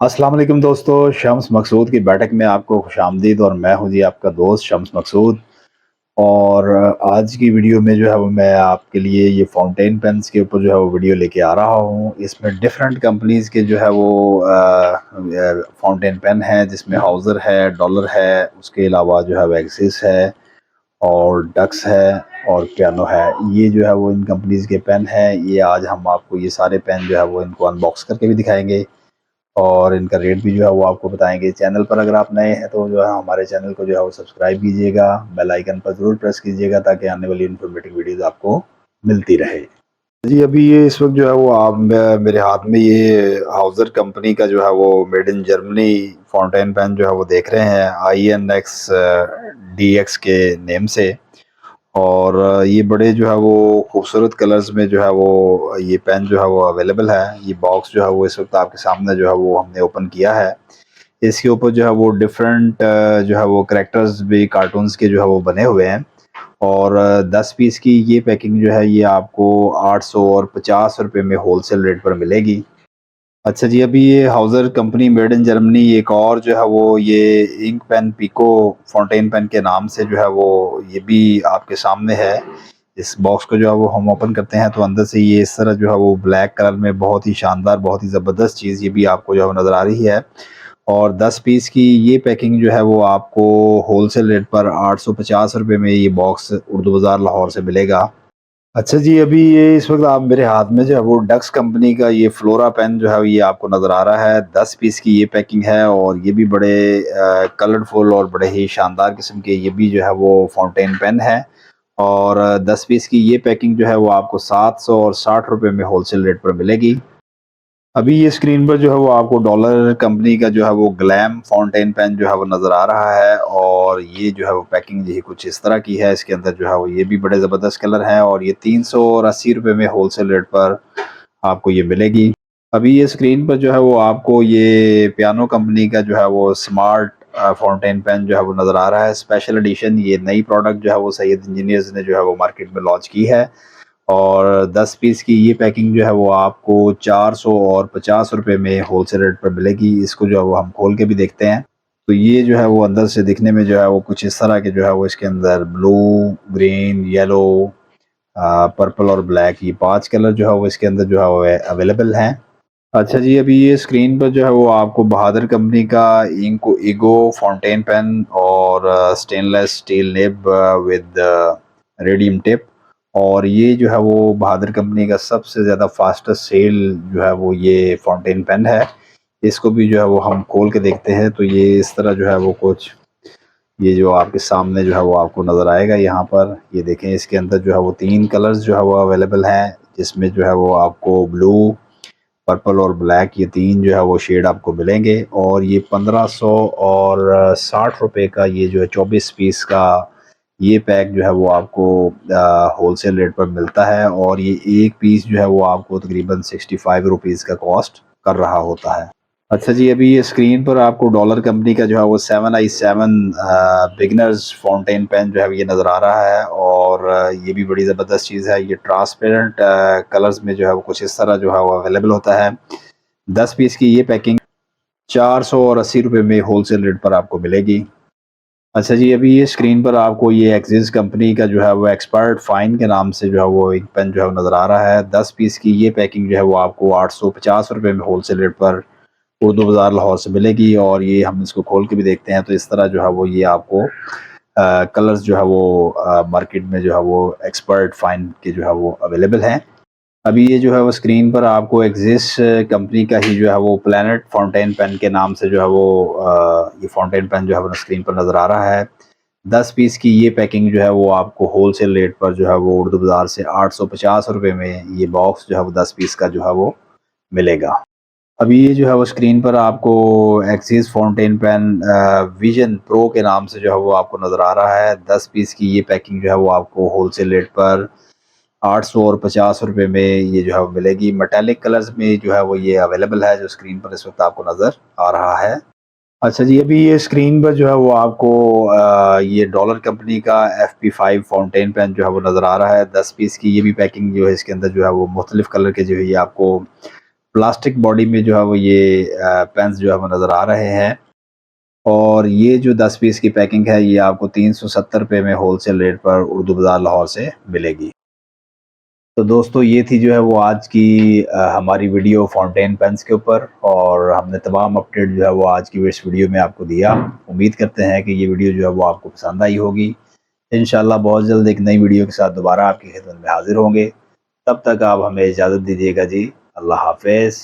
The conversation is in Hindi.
अस्सलाम वालेकुम दोस्तों, शम्स मकसूद की बैठक में आपको खुशामदीद और मैं हूँ जी आपका दोस्त शम्स मकसूद। और आज की वीडियो में जो है वो मैं आपके लिए ये फाउंटेन पेन्स के ऊपर जो है वो वीडियो लेके आ रहा हूँ। इसमें डिफरेंट कंपनीज़ के जो है वो फाउंटेन पेन है, जिसमें हाउज़र है, डॉलर है, उसके अलावा जो है वो एक्सिस है और डक्स है और पियानो है। ये जो है वो इन कंपनीज़ के पेन हैं। ये आज हम आपको ये सारे पेन जो है वो इनको अनबॉक्स करके भी दिखाएँगे और इनका रेट भी जो है वो आपको बताएँगे। चैनल पर अगर आप नए हैं तो जो है हमारे चैनल को जो है वो सब्सक्राइब कीजिएगा, बेल आइकन पर ज़रूर प्रेस कीजिएगा ताकि आने वाली इन्फॉर्मेटिव वीडियोज़ आपको मिलती रहे। जी, अभी ये इस वक़्त जो है वो मेरे हाथ में ये हाउज़र कंपनी का जो है वो made in Germany fountain pen जो है वो देख रहे हैं, INX DX के नेम से। और ये बड़े जो है वो खूबसूरत कलर्स में जो है वो ये पेन जो है वो अवेलेबल है। ये बॉक्स जो है वो इस वक्त आपके सामने जो है वो हमने ओपन किया है। इसके ऊपर जो है वो डिफरेंट जो है वो कैरेक्टर्स भी कार्टून्स के जो है वो बने हुए हैं। और 10 पीस की ये पैकिंग जो है ये आपको 800 और 50 रुपए में होलसेल रेट पर मिलेगी। अच्छा जी, अभी ये Hauser company made in Germany एक और जो है वो ये ink pen Pico fountain pen के नाम से जो है वो ये भी आपके सामने है। इस बॉक्स को जो है वो हम ओपन करते हैं तो अंदर से ये इस तरह जो है वो ब्लैक कलर में बहुत ही शानदार, बहुत ही ज़बरदस्त चीज़ ये भी आपको जो है वो नज़र आ रही है। और 10 पीस की ये पैकिंग जो है वो आपको होलसेल रेट पर 850 रुपए में ये बॉक्स उर्दू बाज़ार लाहौर से मिलेगा। अच्छा जी, अभी ये इस वक़्त आप मेरे हाथ में जो है वो डक्स कंपनी का ये फ्लोरा पेन जो है ये आपको नज़र आ रहा है। 10 पीस की ये पैकिंग है और ये भी बड़े कलरफुल और बड़े ही शानदार किस्म के ये भी जो है वो फाउंटेन पेन है। और 10 पीस की ये पैकिंग जो है वो आपको 700 और 60 रुपए में होलसेल रेट पर मिलेगी। अभी ये स्क्रीन पर जो है वो आपको डॉलर कंपनी का जो है वो ग्लैम फाउंटेन पेन जो है वो नज़र आ रहा है। और ये जो है वो पैकिंग यही कुछ इस तरह की है। इसके अंदर जो है वो ये भी बड़े ज़बरदस्त कलर हैं और ये 380 रुपए में होलसेल रेट पर आपको ये मिलेगी। अभी ये स्क्रीन पर जो है वो आपको ये पियानो कंपनी का जो है वो स्मार्ट फाउंटेन पेन जो है वो नज़र आ रहा है। स्पेशल एडिशन ये नई प्रोडक्ट जो है वो सैयद इंजीनियर्स ने जो है वो मार्केट में लॉन्च की है। और 10 पीस की ये पैकिंग जो है वो आपको 400 और 50 रुपए में होलसेल रेट पर मिलेगी। इसको जो है वो हम खोल के भी देखते हैं। तो ये जो है वो अंदर से दिखने में जो है वो कुछ इस तरह के जो है वो इसके अंदर ब्लू, ग्रीन, येलो, पर्पल और ब्लैक ये 5 कलर जो है वो इसके अंदर जो है वो अवेलेबल हैं। अच्छा जी, अभी ये स्क्रीन पर जो है वो आपको बहादुर कंपनी का इंको ईगो फाउंटेन पेन और stainless steel nib with radium tip. और ये जो है वो बहादुर कंपनी का सबसे ज़्यादा फास्टेस्ट सेल जो है वो ये फाउंटेन पेन है। इसको भी जो है वो हम खोल के देखते हैं तो ये इस तरह जो है वो कुछ ये जो आपके सामने जो है वो आपको नज़र आएगा यहाँ पर। ये देखें, इसके अंदर जो है वो 3 कलर्स जो है वो अवेलेबल हैं, जिसमें जो है वो आपको ब्लू, पर्पल और ब्लैक ये 3 जो है वो शेड आपको मिलेंगे। और ये 1500 और 60 रुपए का ये जो है 24 पीस का ये पैक जो है वो आपको होलसेल रेट पर मिलता है। और ये एक पीस जो है वो आपको तकरीबन 65 रुपीज़ का कॉस्ट कर रहा होता है। अच्छा जी, अभी ये स्क्रीन पर आपको डॉलर कंपनी का जो है वो 7i7 बिगिनर्स फाउंटेन पेन जो है ये नज़र आ रहा है। और ये भी बड़ी ज़बरदस्त चीज़ है। ये ट्रांसपेरेंट कलर्स में जो है वो कुछ इस तरह जो है वो अवेलेबल होता है। 10 पीस की ये पैकिंग 400 और 80 रुपए में होलसेल रेट पर आपको मिलेगी। अच्छा जी, अभी ये स्क्रीन पर आपको ये एक्सिस कंपनी का जो है वो एक्सपर्ट फाइन के नाम से जो है वो एक पेन जो है वो नज़र आ रहा है। 10 पीस की ये पैकिंग जो है वो आपको 850 रुपए में होलसेल रेट पर उर्दू बाज़ार लाहौर से मिलेगी। और ये हम इसको खोल के भी देखते हैं तो इस तरह जो है वो ये आपको कलर्स जो है वो मार्केट में जो है वो एक्सपर्ट फाइन के जो है वो अवेलेबल हैं। अभी ये जो है वो स्क्रीन पर आपको एक्सिस कंपनी का ही जो है वो प्लैनेट फाउंटेन पेन के नाम से जो है वो ये फाउंटेन पेन जो है वो स्क्रीन पर नज़र आ रहा है। 10 पीस की ये पैकिंग जो है वो आपको होलसेल रेट पर जो है वो उर्दू बाज़ार से 850 रुपए में ये बॉक्स जो है वो 10 पीस का जो है वो मिलेगा। अभी ये जो है वो स्क्रीन पर आपको Axis fountain pen vision pro के नाम से जो है वो आपको नज़र आ रहा है। 10 पीस की ये पैकिंग जो है वो आपको होलसेल रेट पर 800 और 50 रुपए में ये जो है वो मिलेगी। मेटालिक कलर्स में जो है वो ये अवेलेबल है, जो स्क्रीन पर इस वक्त आपको नज़र आ रहा है। अच्छा जी, अभी ये स्क्रीन पर जो है वो आपको ये डॉलर कंपनी का FP5 फाउंटेन पेन जो है वो नज़र आ रहा है। 10 पीस की ये भी पैकिंग जो है इसके अंदर जो है वो मुख्तलिफ कलर के जो है ये आपको प्लास्टिक बॉडी में जो है वो ये पेन्स जो है वो नज़र आ रहे हैं। और ये जो 10 पीस की पैकिंग है ये आपको 370 रुपये में होलसेल रेट पर उर्दू बाज़ार लाहौर से मिलेगी। तो दोस्तों ये थी जो है वो आज की हमारी वीडियो फाउंटेन पेन्स के ऊपर, और हमने तमाम अपडेट जो है वो आज की इस वीडियो में आपको दिया। उम्मीद करते हैं कि ये वीडियो जो है वो आपको पसंद आई होगी। इंशाल्लाह बहुत जल्द एक नई वीडियो के साथ दोबारा आपकी खिदमत में हाजिर होंगे। तब तक आप हमें इजाज़त दीजिएगा जी। अल्लाह हाफ़िज़।